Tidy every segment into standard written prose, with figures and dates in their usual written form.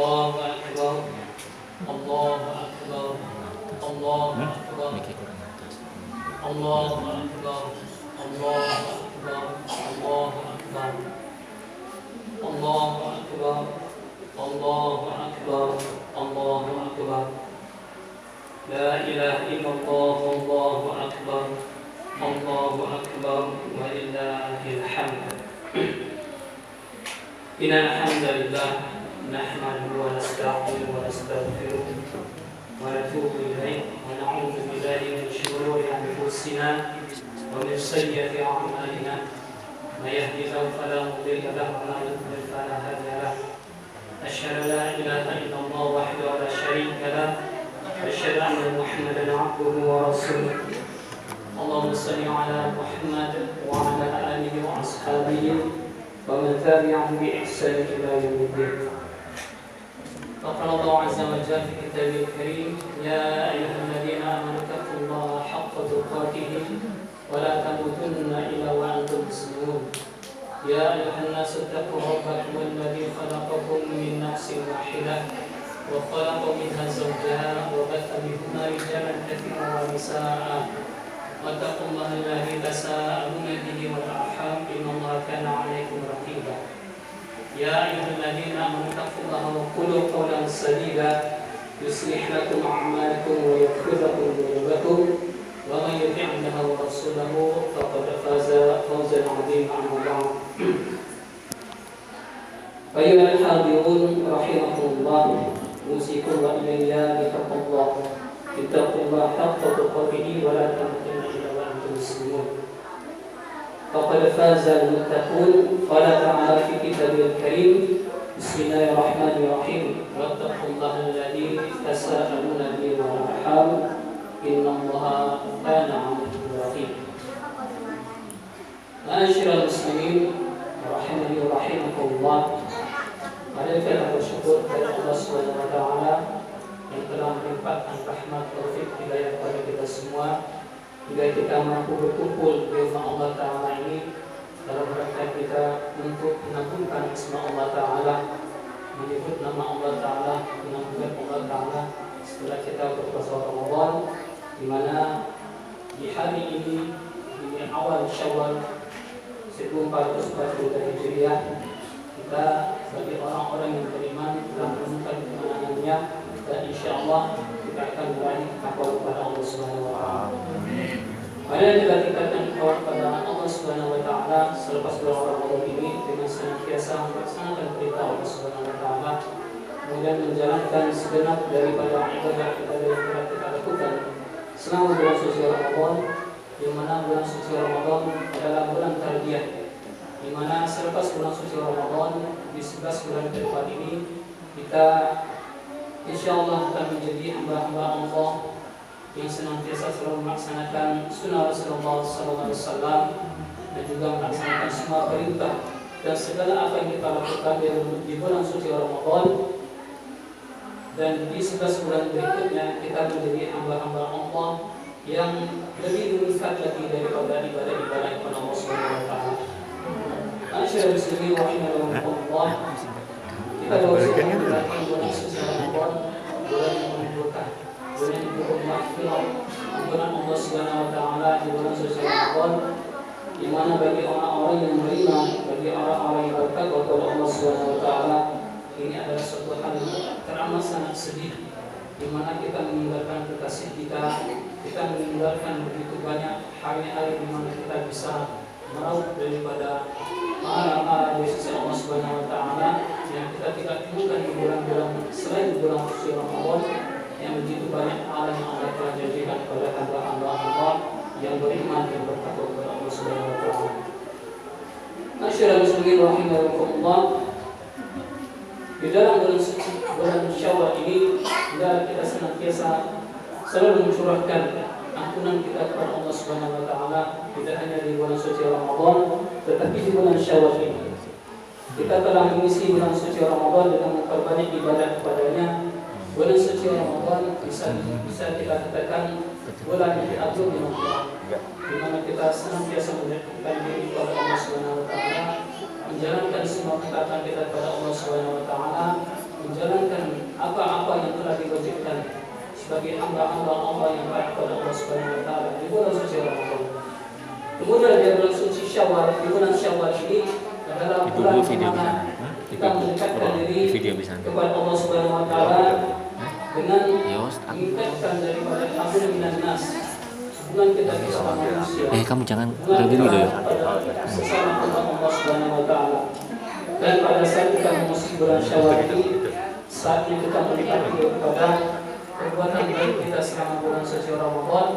Allahu Akbar. Allahu Akbar. Allahu Akbar. Allahu Akbar. Allahu Akbar. Allahu Akbar. Allahu Akbar. Allahu Akbar. Allahu Akbar. La ilaha illallah. Allahu Akbar. Allahu Akbar. Walillahil hamd. Innal hamdalillah nahmaduhu wa nasta'inuhu wa nastaghfiruh wa natubu ilayh wa na'udzu billahi min shururi anfusina wa min sayyiati a'malina. May yahdihillahu fala mudilla lahu wa may yudlil fala hadiya lahu. Asyhadu an la ilaha illallah wahdahu la syarika lahu wa asyhadu anna Muhammadan 'abduhu wa rasuluh. Allahumma shalli 'ala Muhammad wa 'ala alihi wa ashabihi ومن تبعهم بإحسان إلى يوم الدين. فقال الله عز وجل في كتابه الكريم: يا أيها الذين آمنوا اتقوا الله حق تقاته ولا تموتن إلا وأنتم مسلمون. يا أيها الناس اتقوا ربكم الذي خلقكم من نفس واحدة وخلق منها زوجها وبث منهما رجالا كثيرا ونساء واتقوا الله الذي تساءلون به والأرحام إن الله كان عليكم رقيبا. يا أيها الذين آمنوا اتقوا الله وقولوا قولا سديدا يصلح لكم أعمالكم ويغفر لكم ذنوبكم ومن يطع الله ورسوله فقد فاز فوزا عظيما. أما بعد أيها الحاضرون رحمكم الله أوصيكم وإياي بتقوى الله. اتقوا الله حق تقاته ولا تموتن إلا وأنتم مسلمون. فقد فاز المتقون. قال تعالى في كتابه الكريم: بسم الله الرحمن الرحيم واتقوا الله الذي تساءلون به والأرحام إن الله كان عليكم رقيبا. Ma'asyiral muslimin rahimani wa rahimakumullah. Mari kita bersyukur kepada Allah Subhanahu wa taala yang telah melimpahkan rahmat taufik hidayah kepada kita semua hingga kita mampu berkumpul di rumah Allah Ta'ala ini dalam rangka kita untuk mengagungkan asma Allah Ta'ala, menyebut nama Allah Ta'ala, menagungkan Allah Ta'ala setelah kita berpuasa Ramadan, di mana di hari ini awal Syawal 1440 Hijriah, kita sebagai orang-orang yang beriman telah menemukan kemenangannya. Dan insyaAllah kita akan berani takwa kepada Allah Subhanahu wa ta'ala. Mari kita tingkatkan takwa kepada Allah Subhanahu wa ta'ala selepas bulan Ramadan ini dengan senantiasa melaksanakan perintah Allah Subhanahu wa ta'ala, kemudian menjalankan segenap daripada ibadah kita yang telah kita lakukan selama bulan suci Ramadan, di mana bulan suci Ramadan adalah bulan tarbiyah, di mana selepas bulan suci Ramadan di 11 bulan ke depan ini kita InsyaAllah akan menjadi hamba-hamba Allah yang senantiasa selalu melaksanakan sunnah Rasulullah SAW dan juga melaksanakan semua perintah dan segala apa yang kita lakukan di bulan suci Ramadan, dan di 11 bulan berikutnya kita menjadi hamba-hamba Allah yang lebih meningkat lagi daripada ibadah-ibadah kepada Allah SWT. Ma'asyiral muslimin rahimakumullah. Kita bersyukur berarti bulan suci Ramadan, bulan yang menimbulkan, bulan yang penuh maghfirah, ampunan Allah Subhanahu wa taala di bulan suci Ramadan, di mana bagi orang-orang yang beriman, bagi orang-orang yang bertakwa kepada Allah Subhanahu wa taala, ini adalah suatu hal yang teramat sangat sedih, di mana kita meninggalkan kekasih kita meninggalkan begitu banyak hari-hari di mana kita bisa meraup daripada pahala-pahala di sisi Allah Subhanahu wa taala yang kita tidak temukan di bulan-bulan selain bulan suci Ramadan, yang begitu banyak pahala yang Allah telah janjikan kepada hamba-hamba Allah yang beriman dan bertakwa kepada Allah Subhanahu wa taala. Ma'asyiral muslimin rahimakumullah. Di dalam bulan Syawal ini kita senantiasa selalu mencurahkan ampunan kita kepada Allah Subhanahu wa taala, tidak hanya di bulan suci Ramadan tetapi di bulan Syawal ini. Kita telah mengisi bulan suci Ramadan dengan memperbanyak ibadah kepadanya. Bulan suci Ramadan bisa kita katakan bulan yang diatur dengan Allah, di mana kita senantiasa mendekatkan diri kepada Allah Subhanahu wa taala, menjalankan semua ketaatan kita kepada Allah Subhanahu wa taala, menjalankan sebagai hamba-hamba Allah yang taat kepada Allah Subhanahu wa taala di bulan suci Ramadan. Kemudian di bulan suci Syawal, di bulan Syawal ini adalah bulan di mana kita mendekatkan diri kepada Allah Subhanahu wa taala dengan meningkatkan daripada tabur minan nas. Hubungan kita bersama manusia. Kamu jangan berdiri dulu ya. Sesama Allah Subhanahu wa taala. Dan pada saat kita memasuki bulan Syawal ini, saatnya kita mendekati kepada perbuatan baik kita selama bulan suci Ramadan.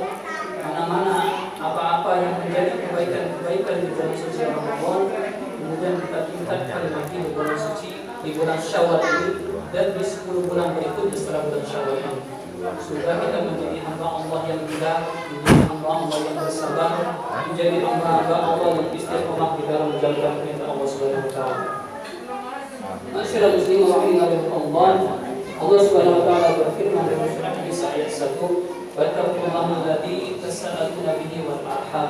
Mana-mana apa-apa yang menjadi kebaikan-kebaikan di bulan suci Ramadan, kemudian kita tingkatkan lagi di bulan suci, di bulan Syawal ini, dan di 10 bulan berikutnya setelah bulan Syawal ini. Sudah kita menjadi hamba Allah yang gila, menjadi hamba Allah yang bersabar, menjadi hamba Allah yang istiqomah di dalam menjalankan perintah Allah Subhanahu wa taala. Masyaallah muslimin rahimakumullah. Allah Subhanahu wa taala berfirman dalam surah An-Nisa ayat 1, "Wattaqullaha alladzi tasaaluna bihi wal arham."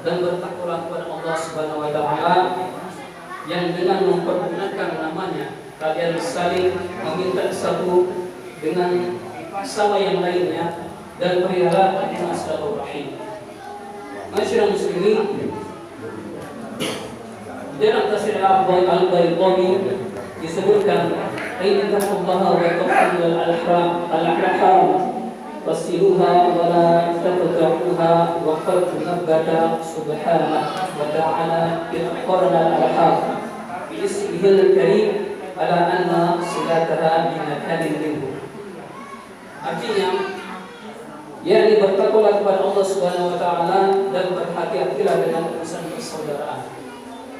Dan bertakwalah kepada Allah Subhanahu wa taala yang dengan mempergunakan namanya kalian saling meminta satu dengan sama yang lainnya dan pelihara dengan silaturahim. Masyaallah muslimin, dalam tafsir Al-Baydawi disebutkan innallaha wa ta'ala al-arham wasiluha wa la taqta'uha wa qad nabata subhanahu wa ta'ala qarna al-arham bi ismihi al-karim ala anna silataha min makanin minhu. Artinya, yakni bertakwalah kepada Allah Subhanahu wa taala dan berhati-hatilah dengan urusan persaudaraan.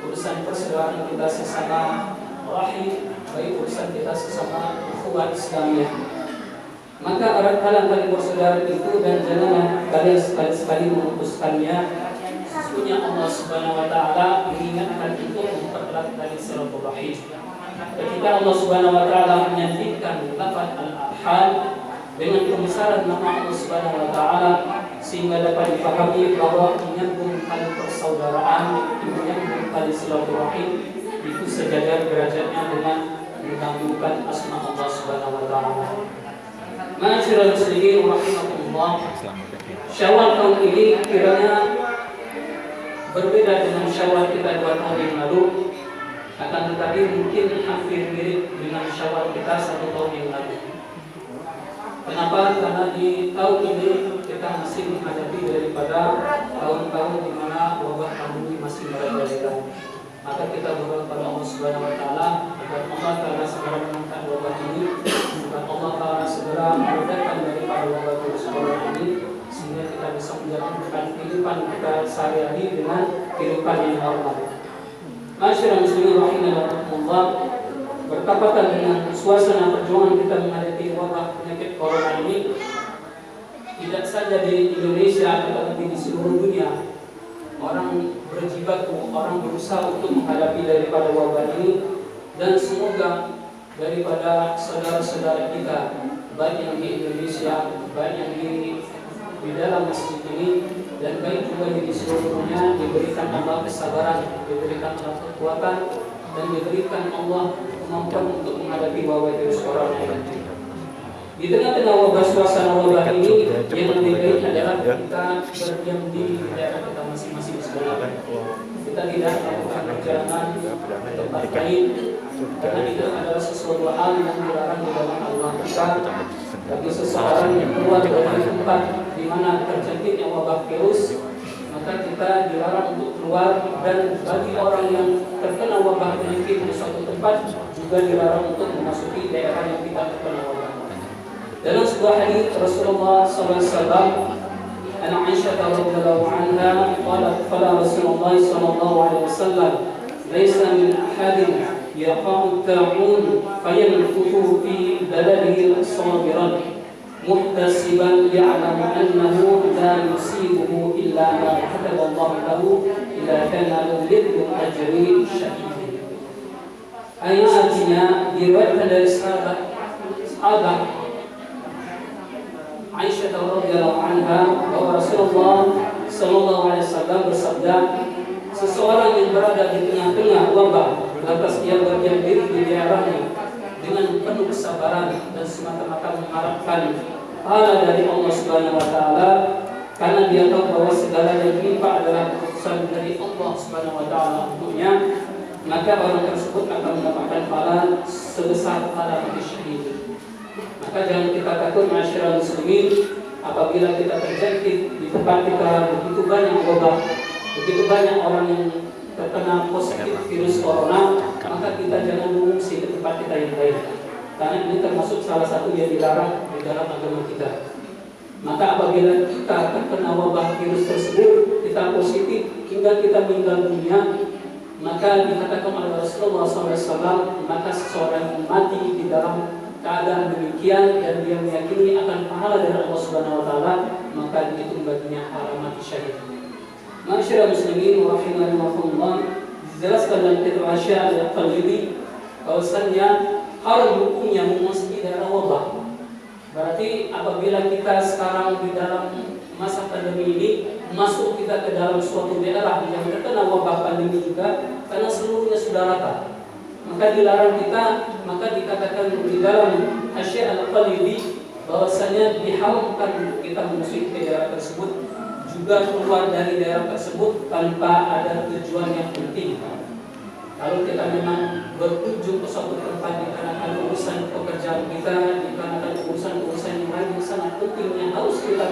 Urusan persaudaraan kita sesama rahim, baik urusan kita sesama ukhuwah Islamiyah. Maka eratkanlah tali persaudaraan itu dan janganlah kalian sekali-sekali memutuskannya. Sesungguhnya Allah Subhanahu wa taala mengingatkan untuk mempererat tali silaturahim. Ketika Allah Subhanahu wa taala menyebutkan lafaz al-arham dengan pembesaran nama Allah Subhanahu wa taala sehingga dapat dipahami bahwa menyambung tali persaudaraan, menyambung tali silaturahim itu sejajar derajatnya dengan menggabungkan asma Allah Subhanahu wa taala. Ma'asyiral muslimin rahimakumullah. Syawal tahun ini kiranya berbeda dengan Syawal kita 2 tahun yang lalu, akan tetapi mungkin hampir mirip dengan Syawal kita 1 tahun yang lalu. Kenapa? Karena di tahun ini kita masih menghadapi daripada tahun-tahun di mana wabah pandemi masih merajalela. Maka kita berdoa kepada Allah Subhanahu wa taala agar Allah Taala segera mengangkat wabah ini, agar Allah Taala segera meredakan daripada wabah virus corona ini, sehingga kita bisa menjalankan kehidupan kita sehari-hari dengan kehidupan yang normal. Masyaallah muslimin rahimakumullah. Bertepatan dengan suasana perjuangan kita menghadapi wabah penyakit corona ini, tidak saja di Indonesia tetapi di seluruh dunia, orang berjibaku, orang berusaha untuk menghadapi daripada wabah ini. Dan semoga daripada saudara-saudara kita, baik yang di Indonesia, baik yang di dalam masjid ini, dan baik juga di seluruh dunia, diberikan Allah kesabaran, diberikan Allah kekuatan, dan diberikan Allah kemampuan untuk menghadapi wabah virus corona ini. Di tengah-tengah wabah suasana wabah ini, yang lebih baik adalah kita berdiam di daerah kita masing-masing sebenarnya. Kita tidak melakukan perjalanan ke tempat lain, karena itu adalah sesuatu hal yang dilarang di dalam agama kita. Bagi seseorang yang keluar dari tempat di mana terjangkitnya wabah virus, maka kita dilarang untuk keluar, dan bagi orang yang terkena wabah penyakit di suatu tempat juga dilarang untuk memasuki daerah yang tidak terkena wabah. Dalam sebuah hadis Rasulullah SAW, An Aisyah radhiyallahu anha qalat qala Rasulullah sallallahu alaihi wasallam, "Laisa min ahadin yaqa'u ta'un fayanfuthu fi baladihi sabiran muhtasiban ya'lamu annahu la yusibuhu illa ma kataba Allah lahu illa kana lahu ajri syahid." Ayat artinya diriwayatkan dari sahabat Aisyah radhiyallahu anha bahwa Rasulullah sallallahu alaihi wasallam bersabda, seseorang yang berada di tengah-tengah wabah lantas dia berdiam diri di daerahnya dengan penuh kesabaran dan semata-mata mengharapkan pahala dari Allah Subhanahu wa taala, karena dia tahu bahwa segala yang menimpa adalah keputusan dari Allah Subhanahu wa taala untuknya, maka orang tersebut akan mendapatkan pahala sebesar pahala bagi syahid. Maka jangan kita takut masyarakat muslimin apabila kita terjangkit di tempat kita begitu banyak wabah, begitu banyak orang yang terkena positif virus corona, maka kita jangan mengungsi ke tempat kita yang lain. Karena ini termasuk salah satu yang dilarang di dalam agama kita. Maka apabila kita terkena wabah virus tersebut, kita positif hingga kita meninggal dunia, maka dikatakan oleh Rasulullah SAW, maka seseorang yang mati di dalam keadaan demikian dan dia meyakini akan pahala dari Allah Subhanahu wa taala, maka dihitung baginya pahala mati syahid. Masyaallah muslimin wa rahimakumullah, dijelaskan dalam kitab Asy-Syafi'i al-Qalbi bahwasannya haram hukumnya memasuki daerah wabah. Berarti apabila kita sekarang di dalam masa pandemi ini masuk kita ke dalam suatu daerah yang terkena wabah pandemi juga, karena seluruhnya sudah rata, maka dilarang kita, maka dikatakan di dalam Asy-Syafi'i al-Qalbi bahwasanya diharamkan untuk kita memasuki ke daerah tersebut, juga keluar dari daerah tersebut tanpa ada tujuan yang penting. Kalau kita memang berkunjung ke suatu tempat dikarenakan urusan pekerjaan kita, dikarenakan urusan-urusan yang lain yang sangat penting yang harus kita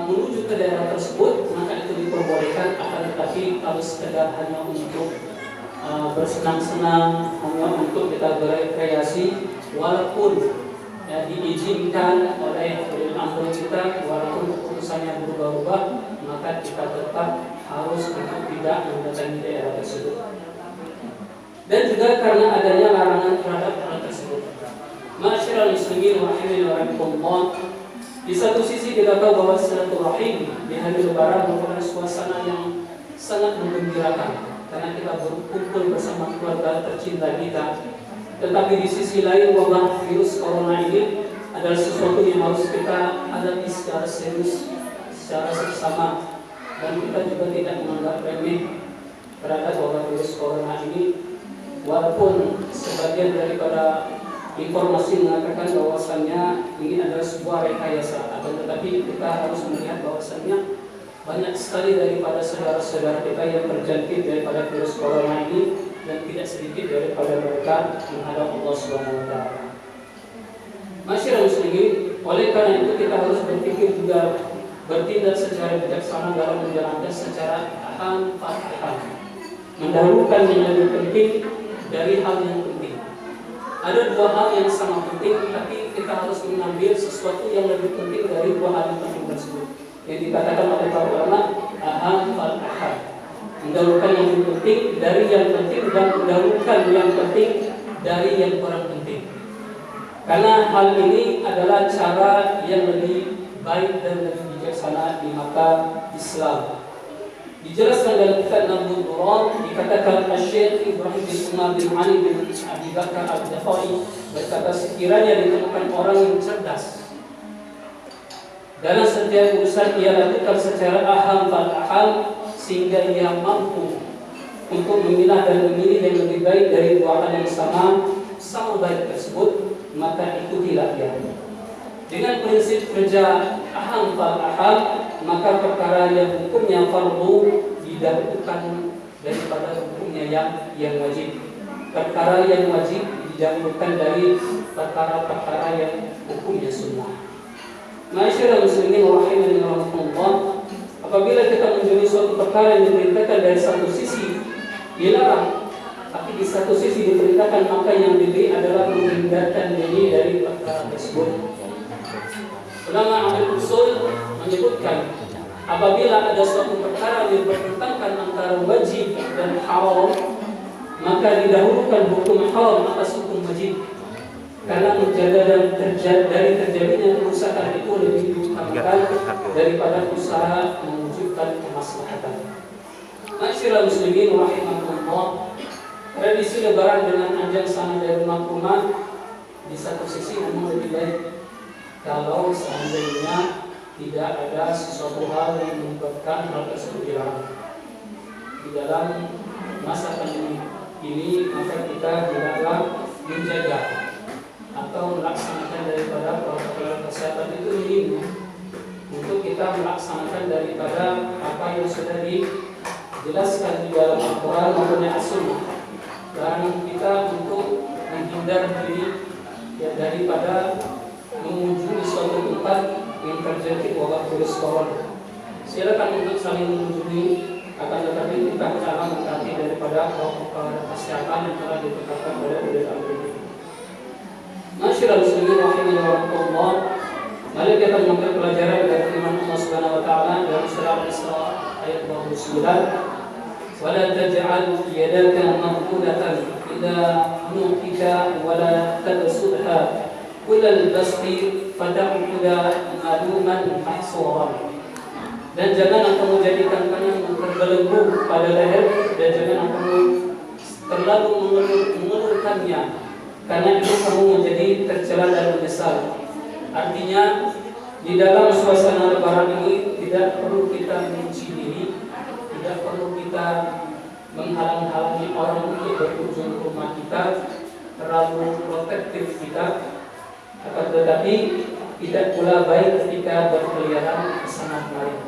menuju ke daerah tersebut, maka itu diperbolehkan. Akan tetapi kalau sekedar hanya untuk bersenang-senang, hanya untuk kita berekreasi, walaupun diizinkan oleh amr kita, walaupun keputusannya berubah-ubah, maka kita tetap harus untuk tidak mendatangi daerah tersebut. Dan juga karena adanya larangan terhadap hal tersebut. Masyaallah muslimin wa rahimakumullah, di satu sisi kita tahu bahwa silaturahim di hari Lebaran merupakan suasana yang sangat menggembirakan karena kita berkumpul bersama keluarga tercinta kita. Tetapi di sisi lain wabah virus corona ini adalah sesuatu yang harus kita hadapi secara serius, secara seksama, dan kita juga tidak menganggap remeh terhadap wabah virus corona ini. Walaupun sebagian daripada informasi mengatakan bahwasannya ini adalah sebuah rekayasa, akan tetapi kita harus melihat bahwasannya banyak sekali daripada saudara-saudara kita yang terjangkit daripada virus corona ini, dan tidak sedikit daripada mereka menghadap Allah Subhanahu wa taala. Masyaallah muslimin, oleh karena itu kita harus berpikir juga, bertindak secara bijaksana dalam menjalankan secara aham, mendahulukan yang lebih penting dari hal yang penting. Ada dua hal yang sama penting, tapi kita harus mengambil sesuatu yang lebih penting dari dua hal yang penting tersebut. Yang dikatakan oleh para ulama aham fal aham, mendahulukan yang lebih penting dari yang penting dan mendahulukan yang penting dari yang kurang penting. Karena hal ini adalah cara yang lebih baik dan lebih bijaksana di mata Islam. Dijelaskan dalam kitab Nabul Durad, dikatakan Asy-Syaikh Ibrahim bin Umar bin Ali bin Abi Bakar Al-Jafari berkata, sekiranya ditemukan orang yang cerdas dalam setiap urusan ia lakukan secara aham fal aham, sehingga ia mampu untuk memilah dan memilih yang lebih baik dari dua hal yang sama baik tersebut, maka ikutilah dia. Dengan prinsip kerja aham fal aham, maka perkara yang hukumnya fardu didahulukan daripada hukumnya yang wajib. Perkara yang wajib didahulukan dari perkara-perkara yang hukumnya sunnah. Masyaallah muslimin wa rahimakumullah, apabila kita menjadi suatu perkara yang diperintahkan dari satu sisi dilarang, tapi di satu sisi diperintahkan, maka yang diberi adalah menghindarkan diri dari perkara tersebut. Ulama ahli usul menyebutkan, apabila ada suatu perkara yang bertentangan antara wajib dan haram, maka didahulukan hukum haram atas hukum wajib, karena menjaga dan dari terjadinya kerusakan itu lebih diutamakan daripada usaha mewujudkan kemaslahatan. Masyaallah muslimin rahimakumullah, tradisi lebaran dengan ajang sana dari rumah ke rumah di satu sisi memang lebih baik kalau seandainya tidak ada sesuatu hal yang menyebabkan hal tersebut dilarang. Di dalam masa pandemi ini, maka kita hendaklah menjaga atau melaksanakan daripada protokol kesehatan kita melaksanakan daripada apa yang sudah dijelaskan di dalam Al-Quran maupun As-Sunnah. Dan kita untuk menghindar diri daripada mengunjungi suatu tempat yang terjangkit wabah virus corona. Silakan untuk saling mengunjungi, akan tetapi kita harus mengkaji daripada protokol kesehatan yang telah ditetapkan oleh WHO. Masyaallah muslimin rahimakumullah. Mari kita mengambil pelajaran dari firman Allah Subhanahu wa taala dalam surah Al-Isra ayat 29. Wala taj'al yadaka maghlulatan ila unuqika wala tabsutha kullal basti fataqula maluman mahsuran. Dan jangan kamu jadikan tangan terbelenggu pada leher, dan jangan kamu terlalu mengulurkannya, karena itu kamu menjadi tercela dan menyesal. Artinya di dalam suasana lebaran ini tidak perlu kita mengunci diri, tidak perlu kita menghalang-halangi orang untuk berkunjung ke rumah kita, terlalu protektif kita, akan tetapi tidak pula baik ketika berkeliaran ke sana kemari.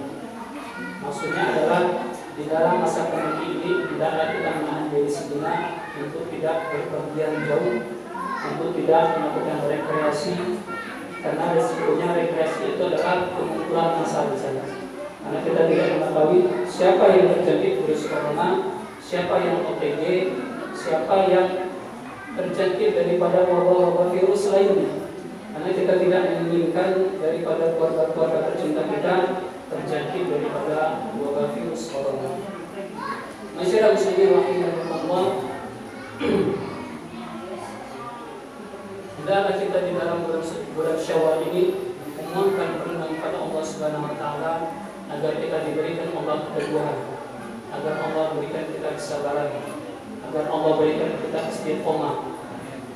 Maksudnya adalah di dalam masa pandemi ini tidaklah kita menahan diri sejenak untuk tidak berpergian jauh, untuk tidak melakukan rekreasi, karena resikonya rekreasi itu adalah pengumpulan massa di sana. Karena kita tidak mengetahui siapa yang terjangkit virus corona, siapa yang OTG, siapa yang terjangkit daripada wabah-wabah virus lainnya. Karena kita tidak menginginkan daripada keluarga-keluarga tercinta kita terjangkit daripada wabah virus corona. Masyaallah muslimin rahimakumullah. Hendaklah kita di dalam bulan Syawal ini memohonkan perlindungan kepada Allah Subhanahu wa taala agar kita diberikan Allah keteguhan, agar Allah berikan kita kesabaran, agar Allah berikan kita istiqomah.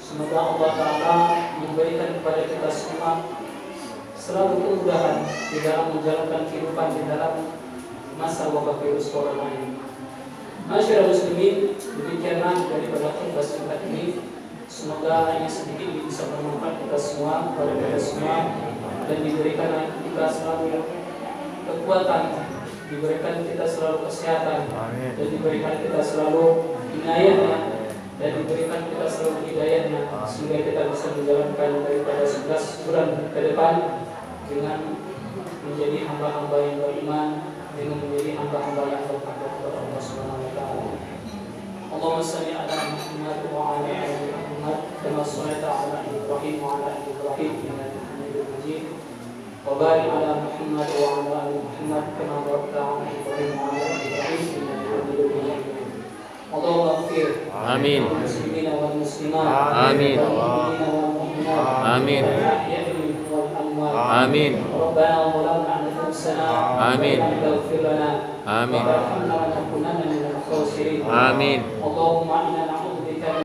Semoga Allah Ta'ala memberikan kepada kita semua selalu kemudahan di dalam menjalankan kehidupan di dalam masa wabah virus corona ini. Masyaallah muslimin, demikianlah daripada khutbah singkat ini. Semoga ini sedikit bisa bermanfaat kita semua, kepada kita semua, dan diberikan kita selalu kekuatan, diberikan kita selalu kesehatan, dan diberikan kita selalu inayahnya, dan diberikan kita selalu hidayahnya, sehingga kita bisa menjalankan daripada 11 bulan ke depan dengan menjadi hamba-hamba yang beriman, dengan menjadi hamba-hamba yang bertakwa kepada Allah Subhanahu wa taala. Allahumma shalli ala Muhammad wa ala ali Muhammad kama shallaita ala Ibrahim wa ala ali Ibrahim innaka Hamidum Majid. Wa barik ala Muhammad wa ala ali Muhammad kama barakta ala Ibrahim wa ala ali Ibrahim innaka Hamidum Majid. Allahumma ighfir Amin. muslimina wal muslimat. Amin. Amin. Amin. Rabbana zalamna anfusana. Amin. Ighfir lana. Amin. Warhamna wa nakunanna minal khasirin. Amin. Allahumma inna